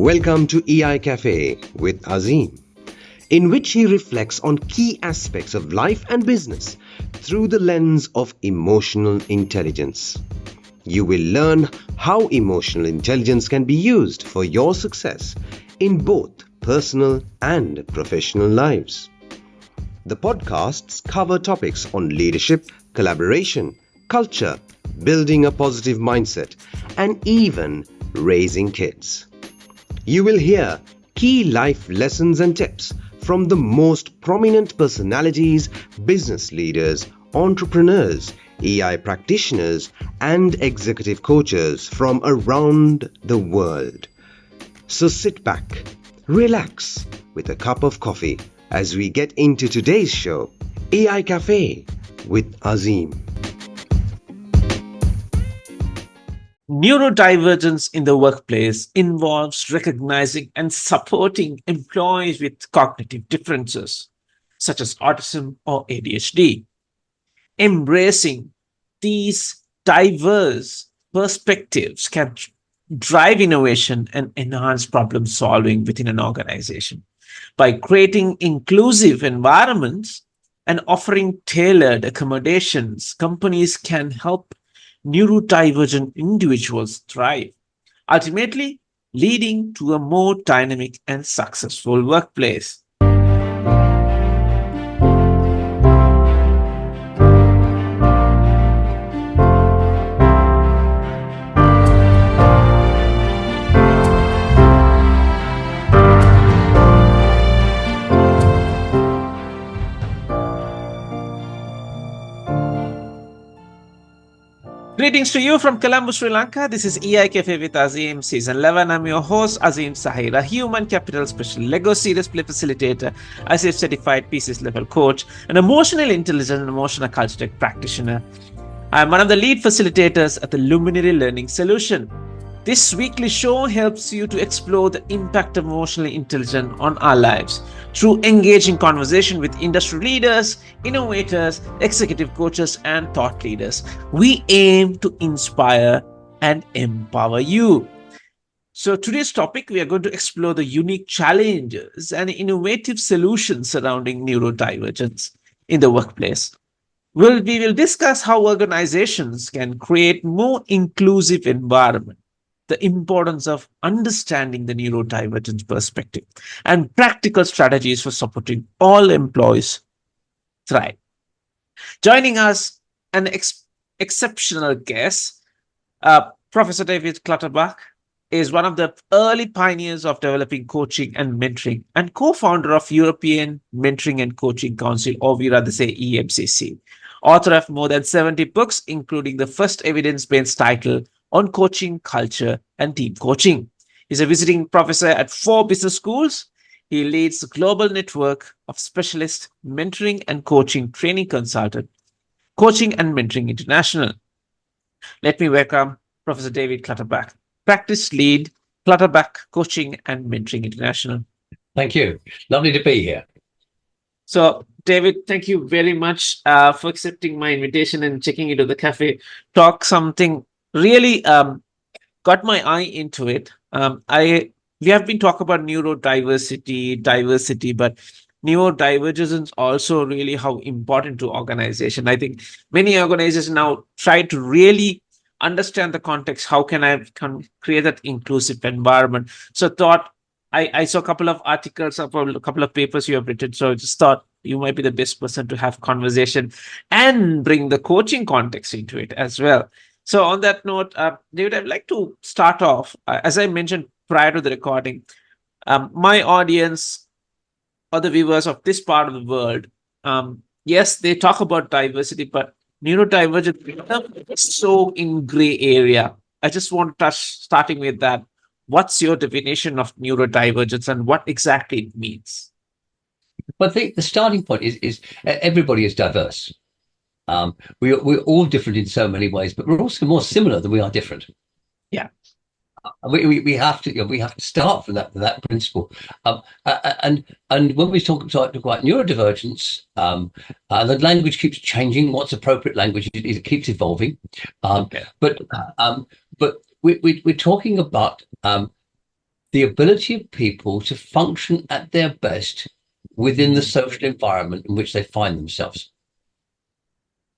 Welcome to EI Cafe with Azim, in which he reflects on key aspects of life and business through the lens of emotional intelligence. You will learn how emotional intelligence can be used for your success in both personal and professional lives. The podcasts cover topics on leadership, collaboration, culture, building a positive mindset, and even raising kids. You will hear key life lessons and tips from the most prominent personalities, business leaders, entrepreneurs, EI practitioners, and executive coaches from around the world. So sit back, relax with a cup of coffee as we get into today's show, EI Cafe with Azim. Neurodivergence in the workplace involves recognizing and supporting employees with cognitive differences, such as autism or ADHD. Embracing these diverse perspectives can drive innovation and enhance problem solving within an organization. By creating inclusive environments and offering tailored accommodations, companies can help neurodivergent individuals thrive, ultimately leading to a more dynamic and successful workplace. Greetings to you from Colombo, Sri Lanka. This is EI Cafe with Azim, Season 11. I'm your host, Azim Sahir, a human capital special Lego series play facilitator, ICF certified PCS level coach, an emotional intelligence and emotional culture tech practitioner. I'm one of the lead facilitators at the Luminary Learning Solution. This weekly show helps you to explore the impact of emotional intelligence on our lives through engaging conversation with industry leaders, innovators, executive coaches, and thought leaders. We aim to inspire and empower you. So today's topic, we are going to explore the unique challenges and innovative solutions surrounding neurodivergence in the workplace. We will discuss how organizations can create more inclusive environment, the importance of understanding the neurodivergent perspective, and practical strategies for supporting all employees thrive. Joining us, an exceptional guest, Professor David Clutterbuck is one of the early pioneers of developing coaching and mentoring and co-founder of European Mentoring and Coaching Council, or we rather say EMCC. Author of more than 70 books, including the first evidence-based title on coaching, culture, and team coaching. He's a visiting professor at 4 business schools. He leads a global network of specialist mentoring and coaching training consultant, Coaching and Mentoring International. Let me welcome Professor David Clutterbuck, practice lead, Clutterbuck Coaching and Mentoring International. Thank you. Lovely to be here. So, David, thank you very much for accepting my invitation and checking into the cafe. Talk something really got my eye into it. We have been talking about neurodiversity, diversity, but neurodivergence is also really how important to organization. I think many organizations now try to really understand the context. How can I create that inclusive environment? So I saw a couple of articles, a couple of papers you have written. So I just thought you might be the best person to have conversation and bring the coaching context into it as well. So on that note, David, I'd like to start off, as I mentioned prior to the recording, my audience or the viewers of this part of the world, yes, they talk about diversity, but neurodivergence is so in gray area. I just want to touch, starting with that. What's your definition of neurodivergence and what exactly it means? Well, I think the starting point is everybody is diverse. We're all different in so many ways, but we're also more similar than we are different. Yeah, we have to start from that principle. And when we talk about neurodivergence, the language keeps changing. What's appropriate language? It keeps evolving. But we're talking about the ability of people to function at their best within the social environment in which they find themselves.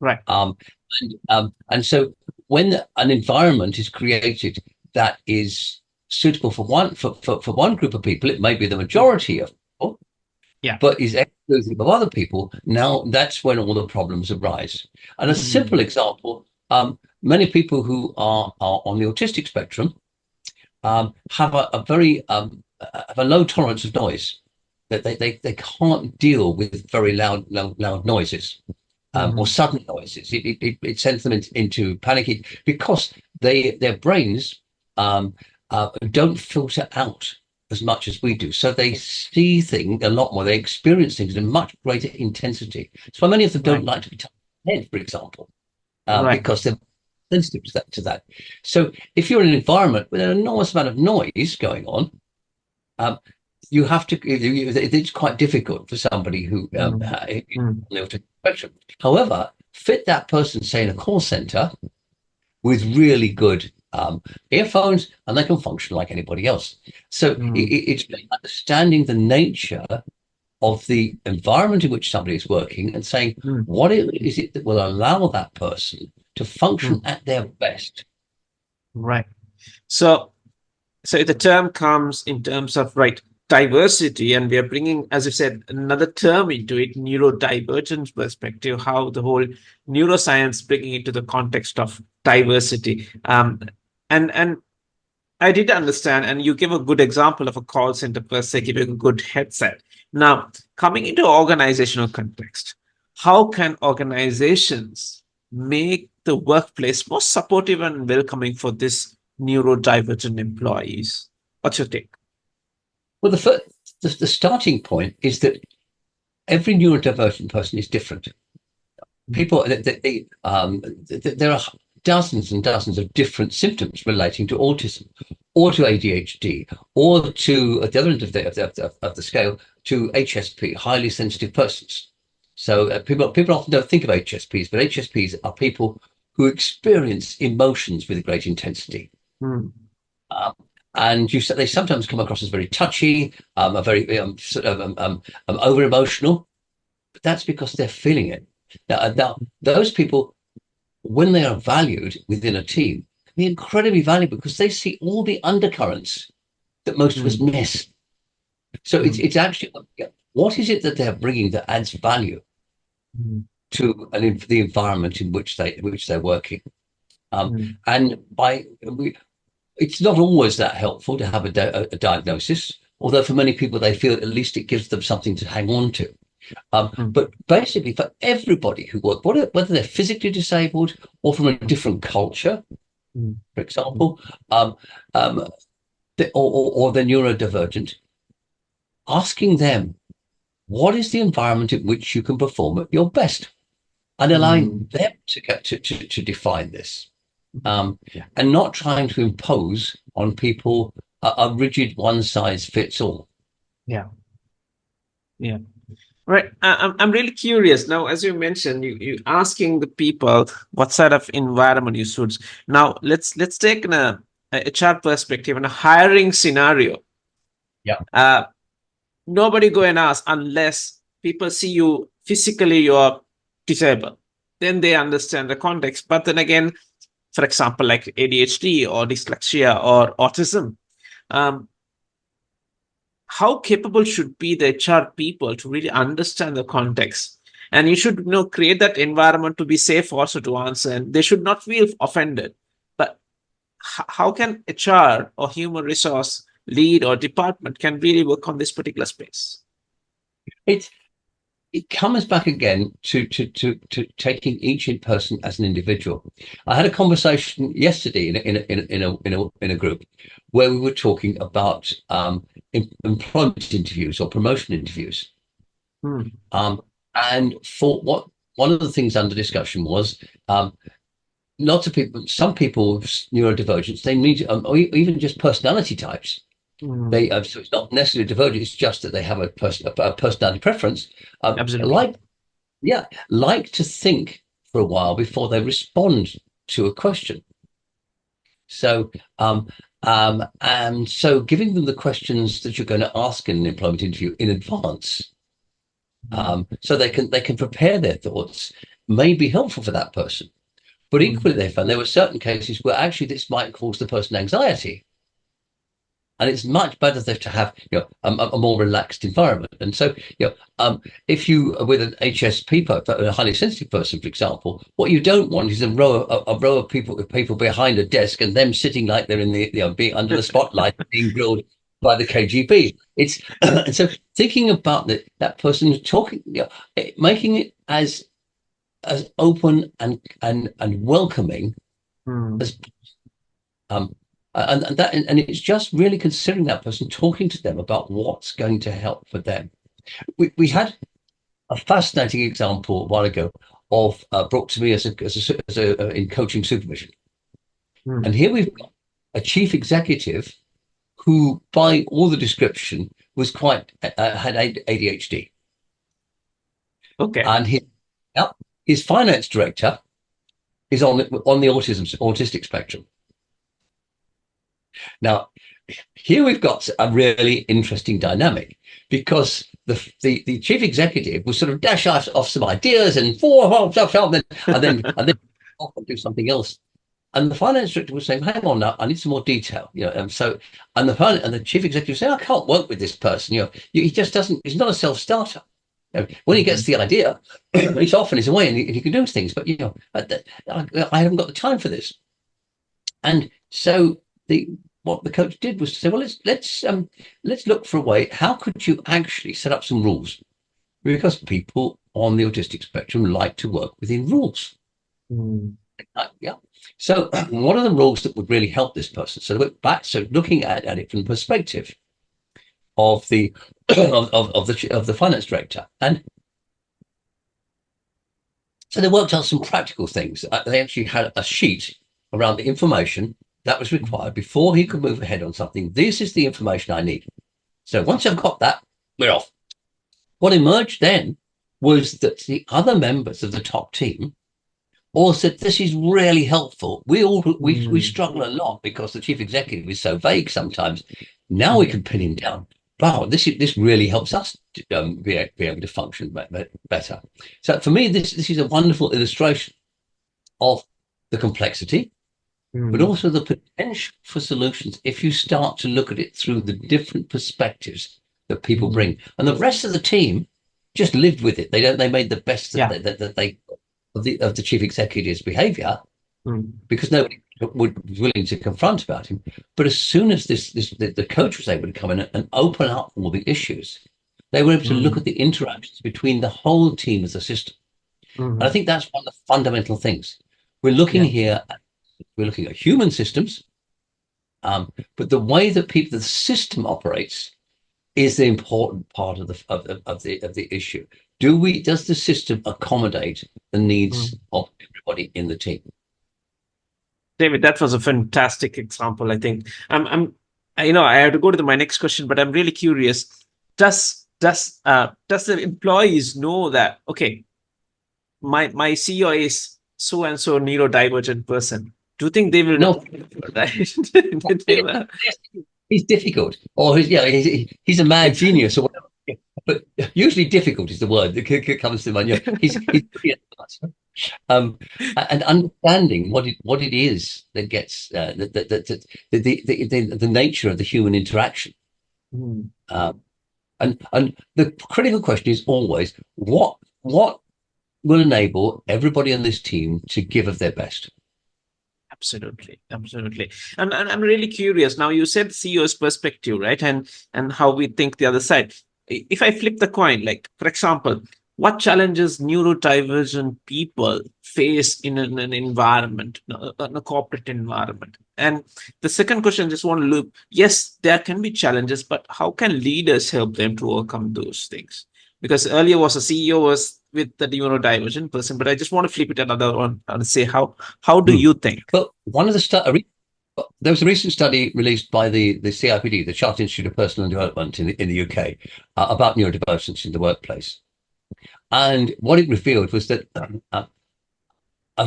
Right. And so when an environment is created that is suitable for one group of people, it may be the majority of people, Yeah. but is exclusive of other people. Now that's when all the problems arise. And a simple example, many people who are on the autistic spectrum have a very have a low tolerance of noise. That they can't deal with very loud noises. Or sudden noises. It sends them into panic because their brains don't filter out as much as we do. So they see things a lot more. They experience things in much greater intensity. That's why many of them don't like to be touched on the head, for example, because they're sensitive to that. So if you're in an environment with an enormous amount of noise going on, you have to. It's quite difficult for somebody who on the autistic spectrum. However, fit that person, say, in a call center with really good earphones, and they can function like anybody else. So it's understanding the nature of the environment in which somebody is working and saying what is it that will allow that person to function at their best. Right. So the term comes in terms of diversity, and we are bringing, as you said, another term into it, neurodivergence perspective, how the whole neuroscience bringing it to the context of diversity. And I did understand, and you give a good example of a call center per se, giving a good headset. Now, coming into organizational context, how can organizations make the workplace more supportive and welcoming for this neurodivergent employees? What's your take? Well, the starting point is that every neurodivergent person is different. People, there are dozens and dozens of different symptoms relating to autism, or to ADHD, or to at the other end of the scale to HSP, highly sensitive persons. So people often don't think of HSPs, but HSPs are people who experience emotions with great intensity. And they sometimes come across as very touchy, are very over emotional, but that's because they're feeling it. Now, those people, when they are valued within a team, can be incredibly valuable because they see all the undercurrents that most of us miss. So it's actually, what is it that they're bringing that adds value to the environment in which they're working? It's not always that helpful to have a diagnosis, although for many people, they feel at least it gives them something to hang on to. But basically, for everybody who works, whether they're physically disabled or from a different culture, for example, or they're neurodivergent, asking them, what is the environment in which you can perform at your best? And allowing them to define this. And not trying to impose on people a rigid one-size-fits-all. Yeah. Right. I'm really curious now. As you mentioned, you asking the people what sort of environment you suits. Now let's take a HR perspective in a hiring scenario. Yeah. Nobody go and ask unless people see you physically you're disabled. Then they understand the context. But then again, for example, like ADHD or dyslexia or autism, how capable should be the HR people to really understand the context? And you should create that environment to be safe also to answer, and they should not feel offended. But how can HR or human resource lead or department can really work on this particular space? It comes back again to taking each person as an individual. I had a conversation yesterday in a group where we were talking about employment interviews or promotion interviews. And for one of the things under discussion was lots of people, some people with neurodivergence, they need or even just personality types. So it's not necessarily divergent, it's just that they have a personality preference. Absolutely. Like to think for a while before they respond to a question. So And so giving them the questions that you're going to ask in an employment interview in advance, so they can prepare their thoughts, may be helpful for that person. But equally, they found there were certain cases where actually this might cause the person anxiety. And it's much better to have a more relaxed environment. And so if you are with an HSP, a highly sensitive person, for example, what you don't want is a row of people behind a desk and them sitting like they're in the being under the spotlight, being grilled by the KGB. It's and so thinking about that person talking, making it as open and welcoming as and it's just really considering that person, talking to them about what's going to help for them. We had a fascinating example a while ago of brought to me as a in coaching supervision, and here we've got a chief executive who, by all the description, was quite had ADHD. Okay, and his finance director is on the autistic spectrum. Now, here we've got a really interesting dynamic, because the chief executive will sort of dash off some ideas and then off and do something else. And the finance director was saying, "Hang on now, I need some more detail." And the chief executive said, "I can't work with this person. He just doesn't. He's not a self-starter. When he gets the idea, he's off and he's away and he can do things. But I haven't got the time for this." And so what the coach did was to say, "Well, let's look for a way. How could you actually set up some rules? Because people on the autistic spectrum like to work within rules." So what are the rules that would really help this person? So they went back. So looking at it from the perspective of the of the finance director, and so they worked out some practical things. They actually had a sheet around the information that was required before he could move ahead on something. This is the information I need. So once I've got that, we're off. What emerged then was that the other members of the top team all said, "This is really helpful. We struggle a lot because the chief executive is so vague sometimes. Now we can pin him down. Wow, this really helps us to, be able to function better." So for me, this is a wonderful illustration of the complexity, but also the potential for solutions if you start to look at it through the different perspectives that people bring. And the rest of the team just lived with it. They made the best of the chief executive's behavior, because nobody was willing to confront about him. But as soon as the coach was able to come in and open up all the issues, they were able to look at the interactions between the whole team as a system. And I think that's one of the fundamental things. We're looking here at human systems, but the way that the system operates is the important part of the issue. Does the system accommodate the needs of everybody in the team? David, that was a fantastic example. I think I have to go to my next question, but I'm really curious. Does the employees know that, okay, my CEO is so and so neurodivergent person? Do you think they will know? He's difficult, or he's a mad genius, or whatever. But usually difficult is the word that comes to mind. He's and understanding what it is that gets the nature of the human interaction. And the critical question is always what will enable everybody on this team to give of their best. Absolutely. And I'm really curious. Now, you said CEO's perspective, right? And how we think the other side. If I flip the coin, like, for example, what challenges neurodivergent people face in an environment, in a corporate environment? And the second question, I just want to loop. Yes, there can be challenges, but how can leaders help them to overcome those things? Because earlier was a CEO was with the neurodivergent person, but I just want to flip it another one and say, how do you think? Well, there was a recent study released by the CIPD, the Chartered Institute of Personal Development in the UK, about neurodivergence in the workplace. And what it revealed was that a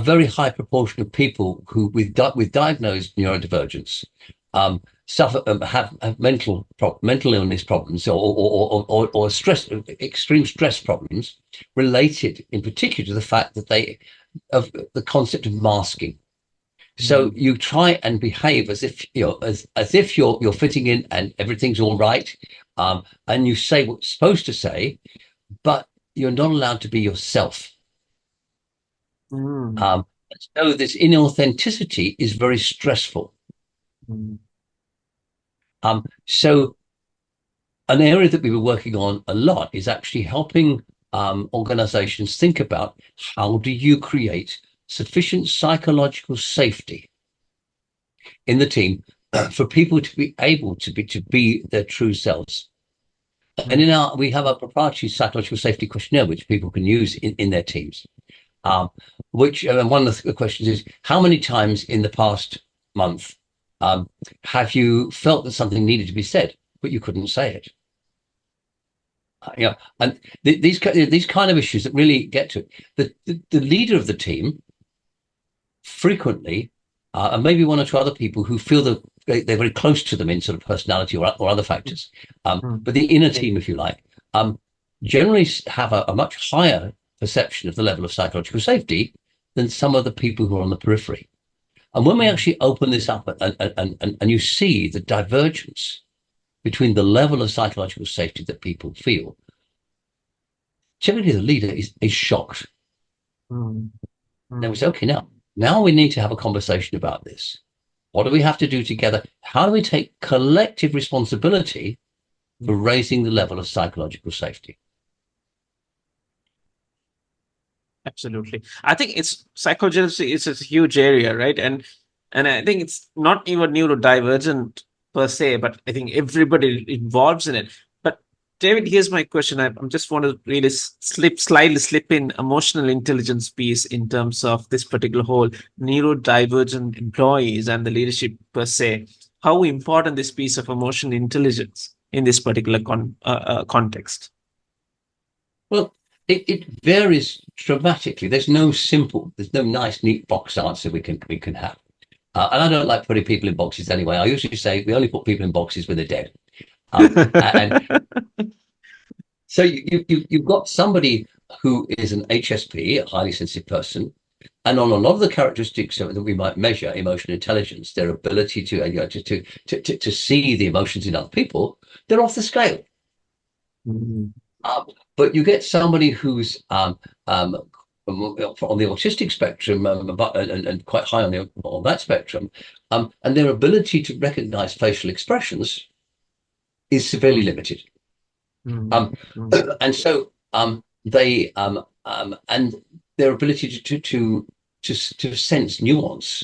very high proportion of people who with diagnosed neurodivergence suffer, have mental illness problems or extreme stress problems related in particular to the fact that of the concept of masking. So you try and behave as if as if you're fitting in and everything's all right, and you say what you're supposed to say, but you're not allowed to be yourself. So this inauthenticity is very stressful. So an area that we were working on a lot is actually helping organizations think about how do you create sufficient psychological safety in the team for people to be able to be their true selves. And we have a proprietary psychological safety questionnaire which people can use in their teams. Which one of the questions is, how many times in the past month have you felt that something needed to be said, but you couldn't say it? And these kind of issues that really get to it. The leader of the team frequently, and maybe one or two other people who feel that they're very close to them in sort of personality or other factors, but the inner team, if you like, generally have a much higher perception of the level of psychological safety than some of the people who are on the periphery. And when we actually open this up and you see the divergence between the level of psychological safety that people feel, generally the leader is shocked. And we say, okay, now we need to have a conversation about this. What do we have to do together? How do we take collective responsibility for raising the level of psychological safety? Absolutely. I think psychology is a huge area, right? And I think it's not even neurodivergent per se, but I think everybody involves in it. But David, here's my question. I just want to really slightly slip in emotional intelligence piece in terms of this particular whole neurodivergent employees and the leadership per se. How important this piece of emotional intelligence in this particular context? Well, it varies dramatically. There's no nice, neat box answer we can have. And I don't like putting people in boxes anyway. I usually say we only put people in boxes when they're dead. And so you've got somebody who is an HSP, a highly sensitive person, and on a lot of the characteristics that we might measure, emotional intelligence, their ability to see the emotions in other people, they're off the scale. But you get somebody who's on the autistic spectrum and quite high on that spectrum, and their ability to recognize facial expressions is severely limited. And so they and their ability to sense nuance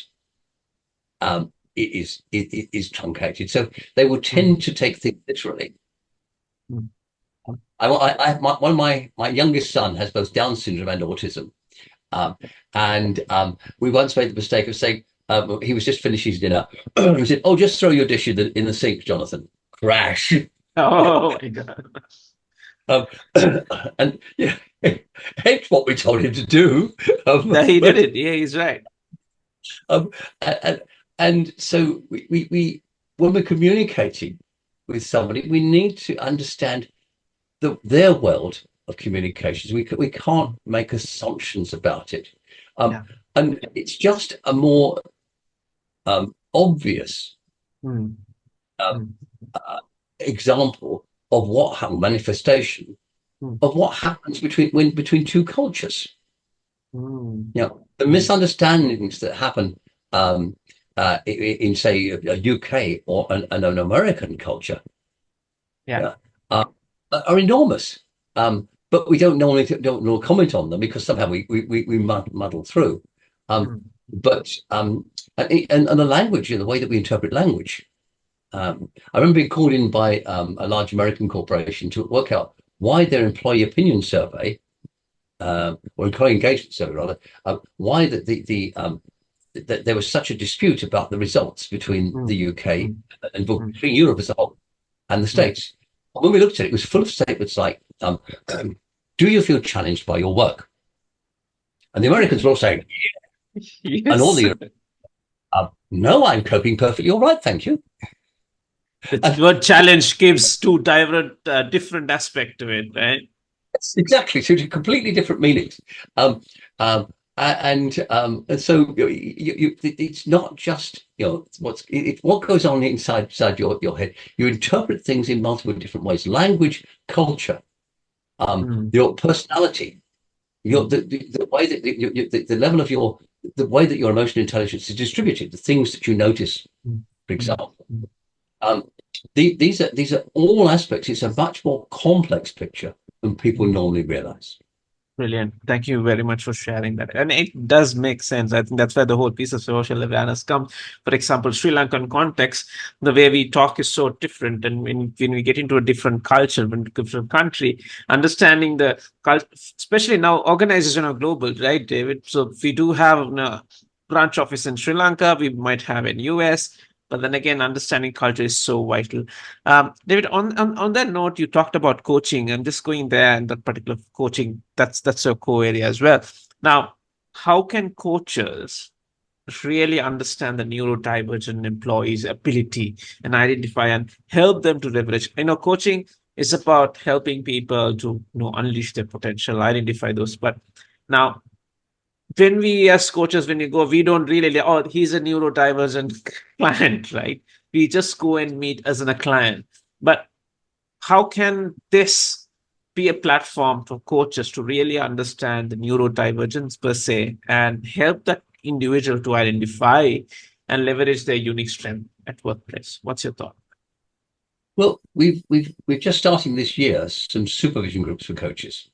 is truncated. So they will tend to take things literally. One of my youngest son has both Down syndrome and autism, and we once made the mistake of saying he was just finishing his dinner. He said, "Oh, just throw your dish in the sink, Jonathan." Crash. Oh my God! And yeah, it's what we told him to do. No, he did it. Yeah, he's right. And so we when we're communicating with somebody, we need to understand their world of communications. We can't make assumptions about it. And it's just a more obvious example of manifestation of what happens between two cultures. The misunderstandings that happen in say a UK or an American culture are enormous, but we don't normally comment on them because somehow we muddle through. But and the language, the way that we interpret language. I remember being called in by a large American corporation to work out why their employee opinion survey, or employee engagement survey rather, why that there was such a dispute about the results between the UK and between Europe as a whole and the States. When we looked at it, it was full of statements like, do you feel challenged by your work? And the Americans were all saying, yes. And all the No, I'm coping perfectly all right, thank you. The word challenge gives two different aspect to it, right? Exactly, two completely different meanings. Um, um, and so it's not just what goes on inside your head. You interpret things in multiple different ways: language, culture, your personality, the way that the level of the way that your emotional intelligence is distributed, the things that you notice, for example. These are all aspects. It's a much more complex picture than people normally realize. Brilliant. Thank you very much for sharing that. And it does make sense. I think that's where the whole piece of social awareness comes. For example, Sri Lankan context, the way we talk is so different. And when we get into a different culture, when we come from a different country, understanding the culture, especially now organizations are global, right, David? So we do have a branch office in Sri Lanka, we might have in US, but then again, understanding culture is so vital. David, on that note, you talked about coaching. I'm just going there and that particular coaching, that's your core area as well. Now, how can coaches really understand the neurodivergent employees' ability and identify and help them to leverage? Coaching is about helping people to unleash their potential, identify those. But now when we as coaches, when you go, we don't really, oh, he's a neurodivergent client, right? We just go and meet as a client. But how can this be a platform for coaches to really understand the neurodivergence per se and help that individual to identify and leverage their unique strength at workplace? What's your thought? Well, we're just starting this year some supervision groups for coaches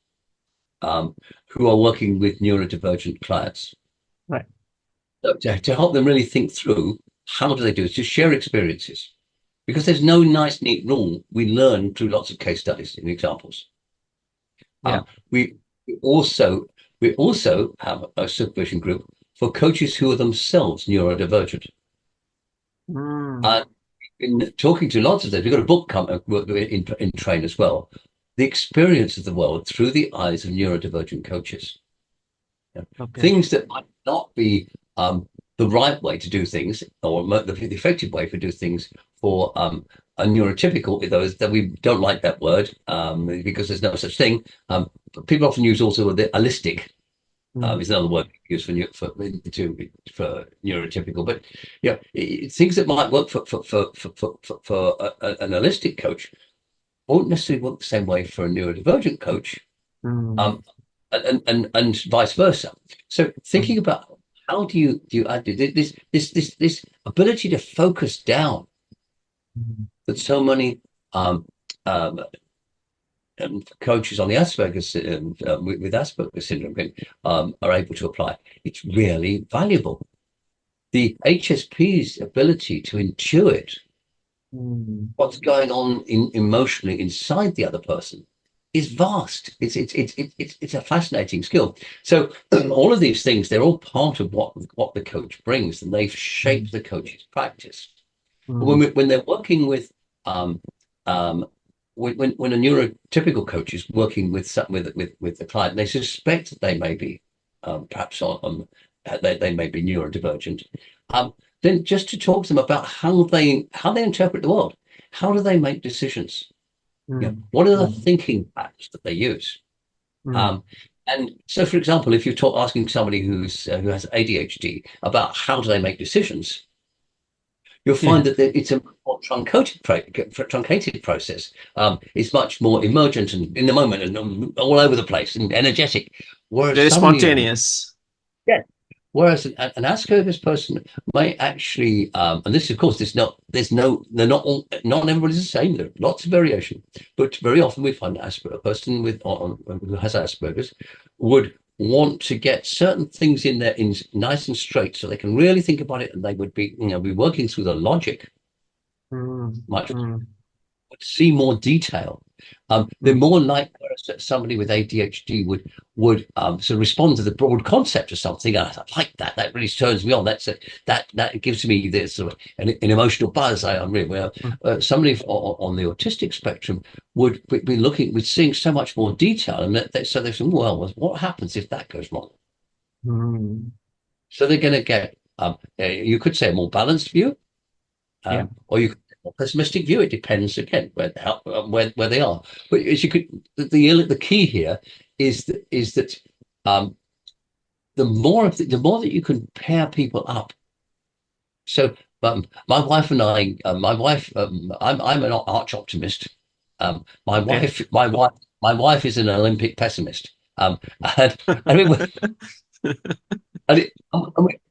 who are working with neurodivergent clients. Right. So to help them really think through how do they do it, to share experiences. Because there's no nice, neat rule. We learn through lots of case studies and examples. Yeah. We also have a supervision group for coaches who are themselves neurodivergent. And in talking to lots of them, we've got a book in train as well. The experience of the world through the eyes of neurodivergent coaches. Okay. Things that might not be the right way to do things, or the effective way to do things for a neurotypical, those that we don't like that word because there's no such thing. People often use also the holistic. Is another word used for neurotypical, but things that might work for an holistic coach won't necessarily work the same way for a neurodivergent coach, and vice versa. So thinking about how do you add this ability to focus down that so many coaches on the Asperger's with Asperger's syndrome are able to apply. It's really valuable. The HSP's ability to intuit what's going on emotionally inside the other person is vast. It's a fascinating skill. So all of these things, they're all part of what the coach brings, and they've shaped the coach's practice. When they're working with when a neurotypical coach is working with the client, they suspect that they may be perhaps they may be neurodivergent. Then just to talk to them about how they interpret the world, how do they make decisions? What are the thinking patterns that they use? And so, for example, if you're asking somebody who has ADHD about how do they make decisions, you'll find that it's a more truncated process. It's much more emergent and in the moment and all over the place and energetic. Whereas very spontaneous. Yeah. Whereas an Asperger's person may actually, and this, of course, not everybody's the same. There are lots of variation, but very often we find a person who has Asperger's would want to get certain things in there in nice and straight, so they can really think about it, and they would be working through the logic much, see more detail. They're more likely that somebody with ADHD would sort of respond to the broad concept of something. I like that. That really turns me on. That gives me this sort of an emotional buzz. Somebody on the autistic spectrum would be seeing so much more detail, and so they say, well, what happens if that goes wrong? So they're going to get You could say a more balanced view, or you could say a more pessimistic view. It depends again where they are. But as you could, the key here is that the more that you can pair people up. So my wife and I, I'm an arch optimist. My Okay. wife is an Olympic pessimist. And I mean,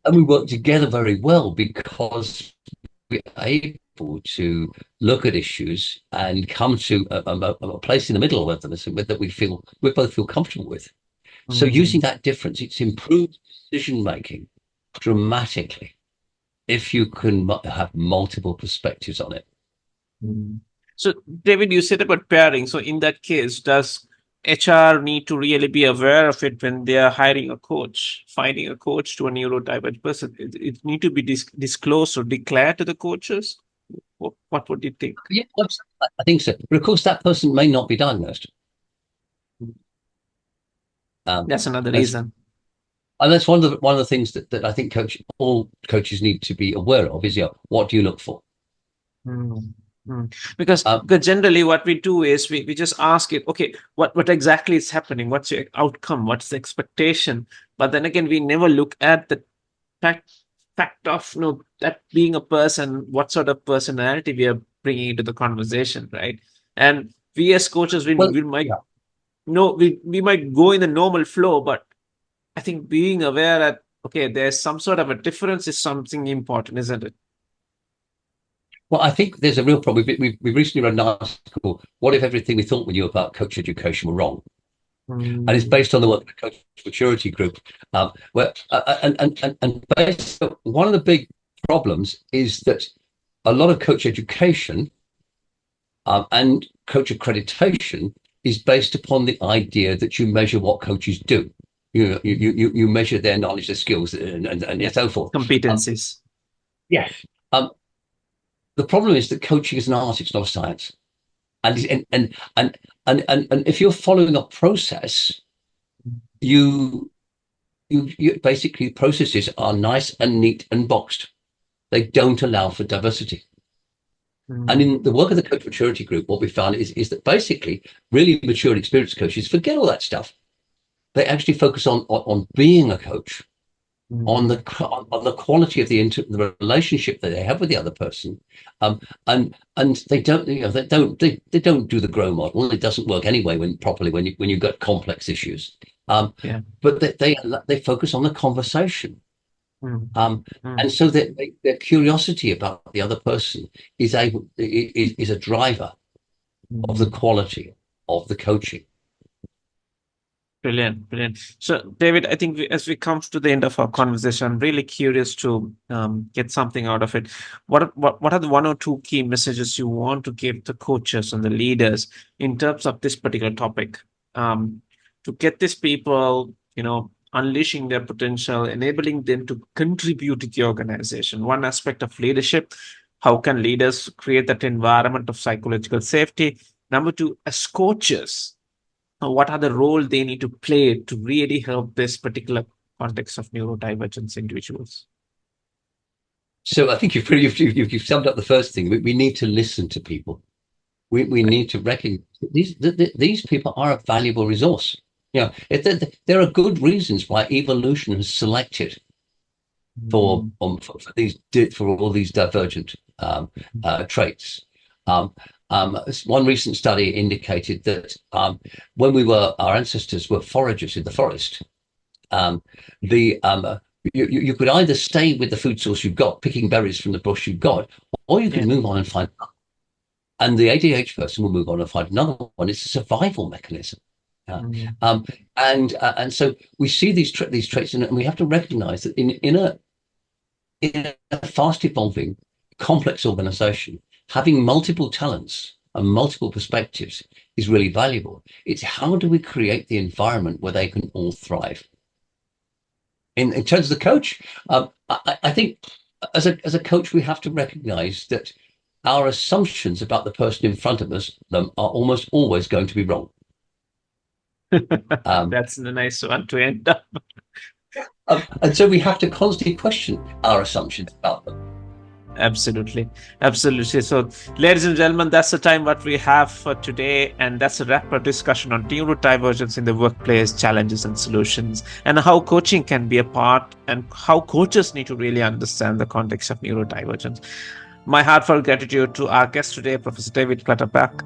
and we work together very well because we're able to look at issues and come to a place in the middle of them that we both feel comfortable with. So using that difference, it's improved decision making dramatically if you can have multiple perspectives on it. So, David, you said about pairing. So, in that case, does HR need to really be aware of it when they are hiring a coach, finding a coach to a neurodivergent person? It need to be disclosed or declared to the coaches? What would you think? Yeah, I think so. But of course, that person may not be diagnosed. That's another reason. And that's one of the things that I think all coaches need to be aware of is, what do you look for? Because generally what we do is we just ask it, okay, what exactly is happening? What's your outcome? What's the expectation? But then again, we never look at the fact of that being a person, what sort of personality we are bringing into the conversation, right? And we as coaches, we might we might go in the normal flow, but I think being aware that, okay, there's some sort of a difference is something important, isn't it? Well, I think there's a real problem. We recently read an article, what if everything we thought we knew about coach education were wrong? And it's based on the work of the Coach Maturity Group, where one of the big problems is that a lot of coach education and coach accreditation is based upon the idea that you measure what coaches do. You measure their knowledge, their skills, and so forth. Competencies. Yes. The problem is that coaching is an art; it's not a science. And if you're following a process, you basically processes are nice and neat and boxed. They don't allow for diversity. And in the work of the Coach Maturity Group, what we found is that basically really mature and experienced coaches forget all that stuff. They actually focus on being a coach, on the quality of the relationship that they have with the other person, and they don't they don't do the grow model. It doesn't work anyway when you've got complex issues. But they focus on the conversation. And so their curiosity about the other person is a driver of the quality of the coaching. Brilliant. So, David, I think as we come to the end of our conversation, I'm really curious to get something out of it. What are the one or two key messages you want to give the coaches and the leaders in terms of this particular topic, to get these people, unleashing their potential, enabling them to contribute to the organization? One aspect of leadership: how can leaders create that environment of psychological safety? Number two, as coaches, what are the role they need to play to really help this particular context of neurodivergence individuals? So I think you've summed up the first thing. We need to listen to people. We need to recognize these people are a valuable resource. There are good reasons why evolution has selected for all these divergent traits. One recent study indicated that when our ancestors were foragers in the forest, you could either stay with the food source you've got, picking berries from the bush you've got, or you can move on and find another. And the ADHD person will move on and find another one. It's a survival mechanism. And so we see these traits, and we have to recognize that in a fast evolving, complex organization, having multiple talents and multiple perspectives is really valuable. It's how do we create the environment where they can all thrive? In terms of the coach, I think as a coach, we have to recognize that our assumptions about the person in front of them are almost always going to be wrong. That's a nice one to end up. And so we have to constantly question our assumptions about them. Absolutely. So, ladies and gentlemen, that's the time what we have for today. And that's a wrap up discussion on neurodivergence in the workplace, challenges and solutions, and how coaching can be a part, and how coaches need to really understand the context of neurodivergence. My heartfelt gratitude to our guest today, Professor David Clutterbuck,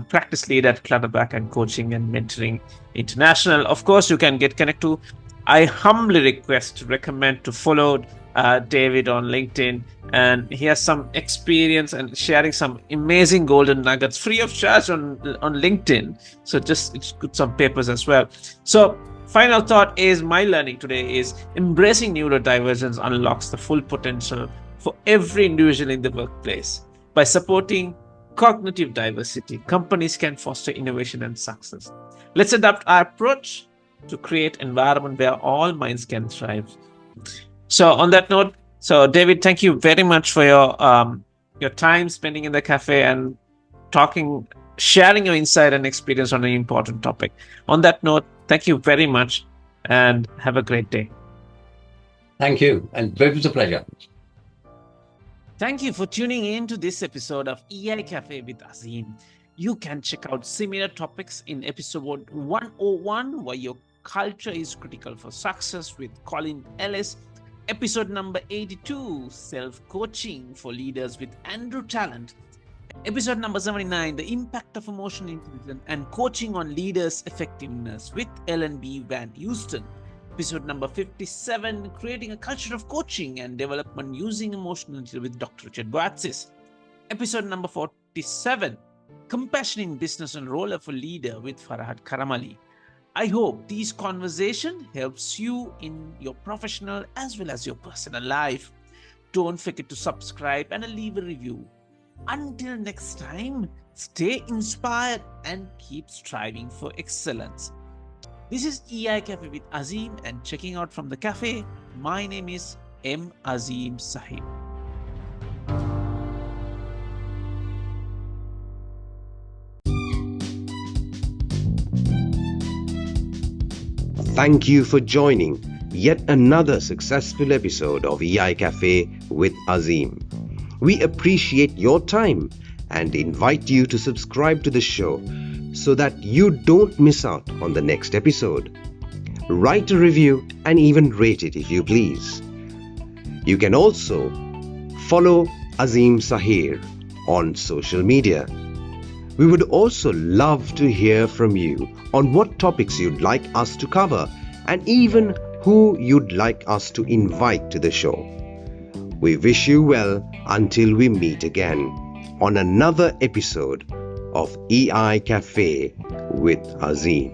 practice lead at Clutterbuck and Coaching and Mentoring International. Of course, you can get connected to. I humbly recommend to follow David on LinkedIn, and he has some experience and sharing some amazing golden nuggets free of charge on LinkedIn. So it's good some papers as well. So final thought is, my learning today is embracing neurodivergence unlocks the full potential for every individual in the workplace. By supporting cognitive diversity, companies can foster innovation and success. Let's adapt our approach to create an environment where all minds can thrive. So on that note, so David, thank you very much for your time spending in the cafe and sharing your insight and experience on an important topic. On that note, thank you very much and have a great day. Thank you, and it was a pleasure. Thank you for tuning in to this episode of EI Cafe with Azim. You can check out similar topics in episode 101, where your culture is critical for success, with Colin Ellis. Episode number 82, self-coaching for leaders, with Andrew Talent. Episode number 79, the impact of emotional intelligence and coaching on leaders' effectiveness, with Ellen B. Van Houston. Episode number 57, creating a culture of coaching and development using emotional intelligence, with Dr. Richard Boatsis. Episode number 47, compassion in business and role of a leader, with Farhad Karamali. I hope this conversation helps you in your professional as well as your personal life. Don't forget to subscribe and leave a review. Until next time, stay inspired and keep striving for excellence. This is EI Cafe with Azim, and checking out from the cafe, my name is M. Azim Sahib. Thank you for joining yet another successful episode of EI Cafe with Azim. We appreciate your time and invite you to subscribe to the show so that you don't miss out on the next episode. Write a review and even rate it if you please. You can also follow Azim Sahir on social media. We would also love to hear from you on what topics you'd like us to cover and even who you'd like us to invite to the show. We wish you well until we meet again on another episode of EI Cafe with Azim.